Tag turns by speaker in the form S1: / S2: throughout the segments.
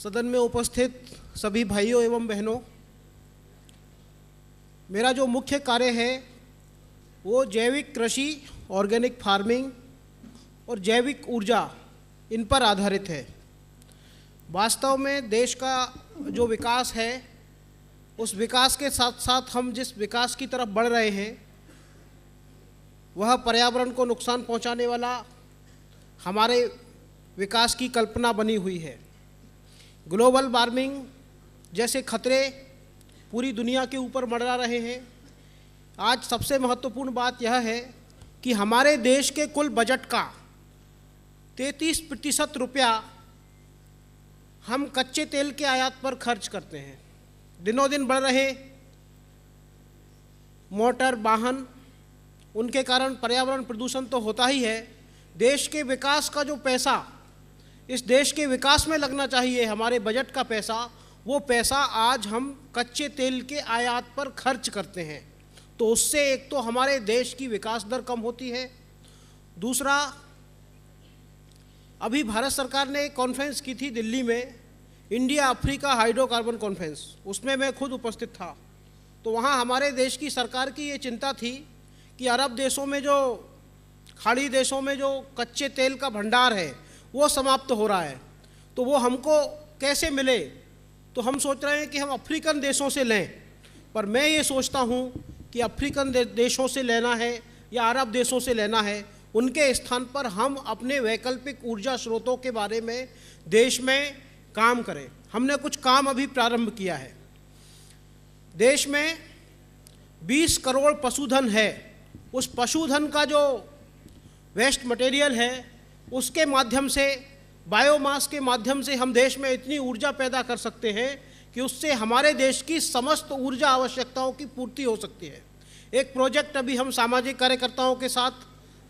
S1: सदन में उपस्थित सभी भाइयों एवं बहनों, मेरा जो मुख्य कार्य है वो जैविक कृषि, ऑर्गेनिक फार्मिंग और जैविक ऊर्जा, इन पर आधारित है। वास्तव में देश का जो विकास है, उस विकास के साथ साथ हम जिस विकास की तरफ बढ़ रहे हैं वह पर्यावरण को नुकसान पहुंचाने वाला हमारे विकास की कल्पना बनी हुई है। ग्लोबल वार्मिंग जैसे खतरे पूरी दुनिया के ऊपर मंडरा रहे हैं। आज सबसे महत्वपूर्ण बात यह है कि हमारे देश के कुल बजट का 33% रुपया हम कच्चे तेल के आयात पर खर्च करते हैं। दिनों दिन बढ़ रहे मोटर वाहन, उनके कारण पर्यावरण प्रदूषण तो होता ही है। देश के विकास का जो पैसा इस देश के विकास में लगना चाहिए, हमारे बजट का पैसा, वो पैसा आज हम कच्चे तेल के आयात पर खर्च करते हैं। तो उससे एक तो हमारे देश की विकास दर कम होती है। दूसरा, अभी भारत सरकार ने एक कॉन्फ्रेंस की थी दिल्ली में, इंडिया अफ्रीका हाइड्रोकार्बन कॉन्फ्रेंस, उसमें मैं खुद उपस्थित था। तो वहाँ हमारे देश की सरकार की ये चिंता थी कि अरब देशों में जो खाड़ी देशों में जो कच्चे तेल का भंडार है वो समाप्त हो रहा है, तो वो हमको कैसे मिले। तो हम सोच रहे हैं कि हम अफ्रीकन देशों से लें, पर मैं ये सोचता हूँ कि अफ्रीकन देशों से लेना है या अरब देशों से लेना है, उनके स्थान पर हम अपने वैकल्पिक ऊर्जा स्रोतों के बारे में देश में काम करें। हमने कुछ काम अभी प्रारंभ किया है। देश में 20 करोड़ पशुधन है। उस पशुधन का जो वेस्ट मटेरियल है, उसके माध्यम से, बायोमास के माध्यम से हम देश में इतनी ऊर्जा पैदा कर सकते हैं कि उससे हमारे देश की समस्त ऊर्जा आवश्यकताओं की पूर्ति हो सकती है। एक प्रोजेक्ट अभी हम सामाजिक कार्यकर्ताओं के साथ,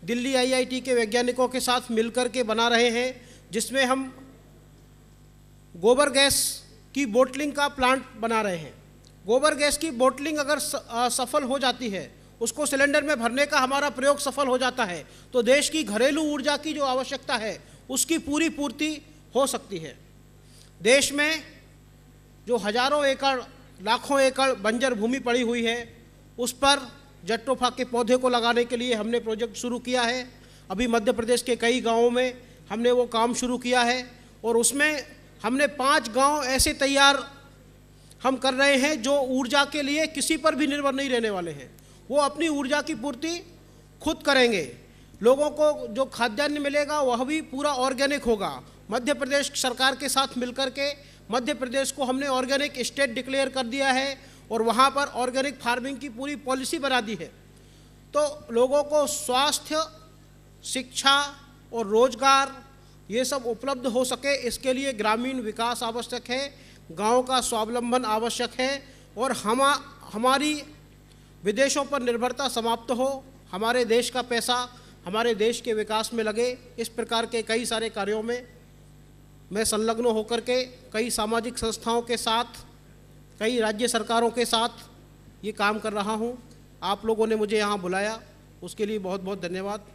S1: दिल्ली आईआईटी के वैज्ञानिकों के साथ मिलकर के बना रहे हैं, जिसमें हम गोबर गैस की बोटलिंग का प्लांट बना रहे हैं। गोबर गैस की बोटलिंग अगर सफल हो जाती है, उसको सिलेंडर में भरने का हमारा प्रयोग सफल हो जाता है, तो देश की घरेलू ऊर्जा की जो आवश्यकता है उसकी पूरी पूर्ति हो सकती है। देश में जो हजारों एकड़, लाखों एकड़ बंजर भूमि पड़ी हुई है, उस पर जट्रोफा के पौधे को लगाने के लिए हमने प्रोजेक्ट शुरू किया है। अभी मध्य प्रदेश के कई गांवों में हमने वो काम शुरू किया है और उसमें हमने 5 गांव ऐसे तैयार हम कर रहे हैं जो ऊर्जा के लिए किसी पर भी निर्भर नहीं रहने वाले हैं। वो अपनी ऊर्जा की पूर्ति खुद करेंगे। लोगों को जो खाद्यान्न मिलेगा वह भी पूरा ऑर्गेनिक होगा। मध्य प्रदेश सरकार के साथ मिलकर के मध्य प्रदेश को हमने ऑर्गेनिक स्टेट डिक्लेयर कर दिया है और वहाँ पर ऑर्गेनिक फार्मिंग की पूरी पॉलिसी बना दी है। तो लोगों को स्वास्थ्य, शिक्षा और रोजगार ये सब उपलब्ध हो सके, इसके लिए ग्रामीण विकास आवश्यक है, गांव का स्वावलंबन आवश्यक है और हमारी विदेशों पर निर्भरता समाप्त हो, हमारे देश का पैसा हमारे देश के विकास में लगे। इस प्रकार के कई सारे कार्यों में मैं संलग्न होकर के कई सामाजिक संस्थाओं के साथ, कई राज्य सरकारों के साथ ये काम कर रहा हूँ। आप लोगों ने मुझे यहाँ बुलाया, उसके लिए बहुत बहुत धन्यवाद।